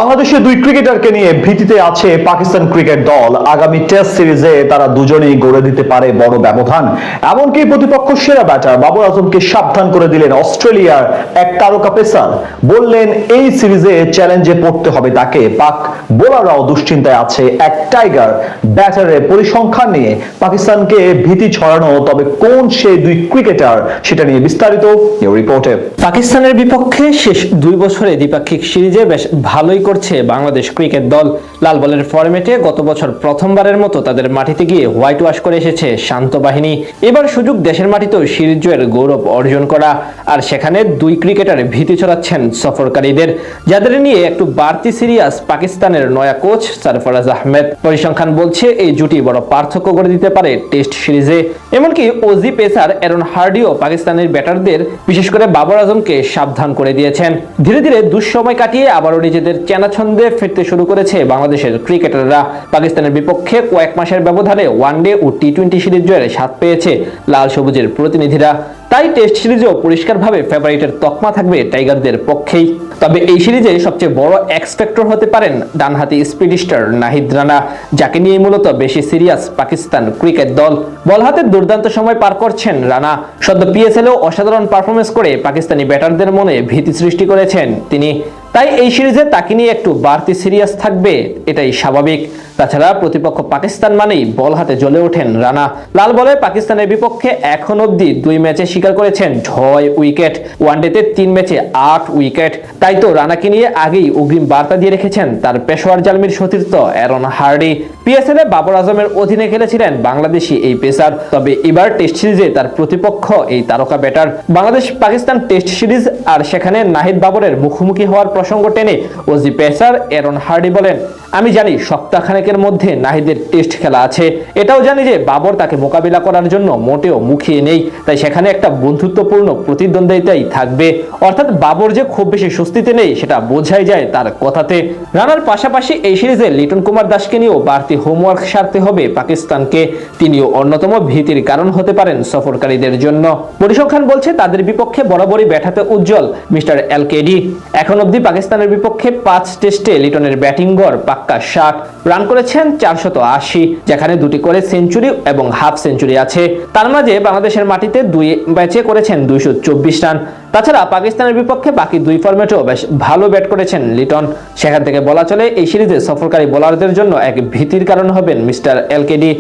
বাংলাদেশের দুই ক্রিকেটারকে নিয়ে ভীতিতে আছে পাকিস্তান ক্রিকেট দল। আগামী টেস্ট সিরিজে তারা দুজনেই গড়ে দিতে পারে বড় ব্যবধান। এমনকি প্রতিপক্ষ সেরা ব্যাটার বাবর আজমকে সাবধান করে দিলেন অস্ট্রেলিয়ার এক তারকা পেসার। বললেন এই সিরিজে চ্যালেঞ্জে পড়তে হবে তাকে। পাক বোলাররাও দুশ্চিন্তায় আছে এক টাইগার ব্যাটারের পরিসংখ্যান নিয়ে। পাকিস্তানকে ভীতি ছড়ানো তবে কোন সেই দুই ক্রিকেটার, সেটা নিয়ে বিস্তারিত এই রিপোর্টে। পাকিস্তানের বিপক্ষে শেষ 2 বছরে দ্বিপাক্ষিক সিরিজে বেশ ভালোই করছে বাংলাদেশ ক্রিকেট দল। লাল বলের ফরম্যাটে গত বছর প্রথমবারের মতো তাদের মাটিতে গিয়ে হোয়াইট ওয়াশ করে এসেছে শান্ত বাহিনী। এবার সুযোগ দেশের মাটিতেও সিরিজ জয়ের গৌরব অর্জন করা, আর সেখানে দুই ক্রিকেটার ভীতি ছড়াচ্ছেন সফরকারীদের, যাদের নিয়ে একটু বাড়তি সিরিয়াস পাকিস্তানের নয়া কোচ সরফরাজ আহমেদ। পরিসংখ্যান বলছে এই জুটি বড় পার্থক্য করে দিতে পারে টেস্ট সিরিজে। এমনকি ওজি পেসার অ্যারন হার্ডিও পাকিস্তানের ব্যাটারদের বিশেষ করে বাবর আজমকে সাবধান করে দিয়েছেন। ধীরে ধীরে দুঃসময় কাটিয়ে আবারও নিজেদের চেনা ছন্দে ফিরতে শুরু করেছে বাংলাদেশের ক্রিকেটাররা। পাকিস্তানের বিপক্ষে কয়েক মাসের ব্যবধানে ওয়ানডে ও টি-20 সিরিজ জয়ের স্বাদ পেয়েছে লাল সবুজের প্রতিনিধিরা। তাই টেস্ট সিরিজেও পরিষ্কারভাবে ফেভারিটের তকমা থাকবে টাইগারদের পক্ষেই। তবে এই সিরিজে সবচেয়ে বড় এক্স ফ্যাক্টর হতে পারেন ডানহাতি স্পিড স্টার নাহিদ রানা, যাকে নিয়ে মূলত বেশি সিরিয়াস পাকিস্তান ক্রিকেট দল। বল হাতে দুর্দান্ত সময় পার করছেন রানা। সদ্য পিএসএলেও অসাধারণ পারফরমেন্স করে পাকিস্তানি ব্যাটারদের মনে ভীতি সৃষ্টি করেছেন তিনি। তাই এই সিরিজে তাকে নিয়ে একটু বাড়তি সিরিয়াস থাকবে, এটাই স্বাভাবিক। তাছাড়া প্রতিপক্ষ পাকিস্তান মানেই বল হাতে জ্বলে ওঠেন রানা। লাল বলে পাকিস্তানের বিপক্ষে এখন অবধি 2 ম্যাচে শিকার করেছেন 6 উইকেট, ওয়ানডেতে 3 ম্যাচে 8 উইকেট। তাই তো রানাকে নিয়ে আগেই অগ্রিম বার্তা দিয়ে রেখেছেন তার পেশোয়ার জালমির সতীর্থ অ্যারন হার্ডি। পিএসএল এ বাবর আজমের অধীনে খেলেছিলেন বাংলাদেশি এই পেসার। তবে এবার টেস্ট সিরিজে তার প্রতিপক্ষ এই তারকা batter. Bangladesh Pakistan test series, আর সেখানে নাহিদ বাবরের মুখোমুখি হওয়ার প্রসঙ্গ টেনে ওজি পেসার অ্যারন হার্ডি বলেন, আমি জানি সপ্তাহখানেকের মধ্যে নাহিদের টেস্ট খেলা আছে। এটাও জানি যে বাবর তাকে মোকাবিলা করার জন্য মোটেও মুখিয়ে নেই। তাই সেখানে একটা বন্ধুত্বপূর্ণ প্রতিদ্বন্দ্বিতাই থাকবে। অর্থাৎ বাবর যে খুব বেশি স্বস্তিতে নেই সেটা বোঝাই যায় তার কথাতে। রানার পাশাপাশি এই সিরিজে লিটন কুমার দাসকে নিয়েও বাড়তি হোমওয়ার্ক সারতে হবে পাকিস্তানকে। তিনিও অন্যতম ভীতির কারণ হতে পারেন সফরকারীদের জন্য। পরিসংখ্যান বলছে তাদের বিপক্ষে বরাবরই ব্যাটাতে উজ্জ্বল মিস্টার এলকেডি। এখন অবধি পাকিস্তানের বিপক্ষে 5 টেস্টে লিটনের ব্যাটিং গড় পাক্কা 60, রান করেছেন 480, যেখানে 2টি করে সেঞ্চুরি এবং হাফ সেঞ্চুরি আছে। তার মাঝে বাংলাদেশের মাটিতে 2 ম্যাচে করেছেন 224 রান। তাছাড়া পাকিস্তানের বিপক্ষে বাকি 2 ফরম্যাটেও বেশ ভালো ব্যাট করেছেন লিটন। সেখান থেকে বলা চলে এই সিরিজে সফরকারী বোলারদের জন্য এক ভীতির কারণ হবেন মিস্টার এলকেডি।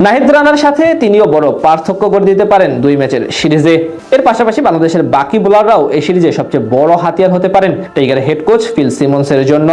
নাহিদ রানার সাথে তিনিও বড় পার্থক্য করে দিতে পারেন 2 ম্যাচের সিরিজে। এর পাশাপাশি বাংলাদেশের বাকি বোলাররাও এই সিরিজে সবচেয়ে বড় হাতিয়ার হতে পারেন টাইগার হেড কোচ ফিল সিমন্সের জন্য।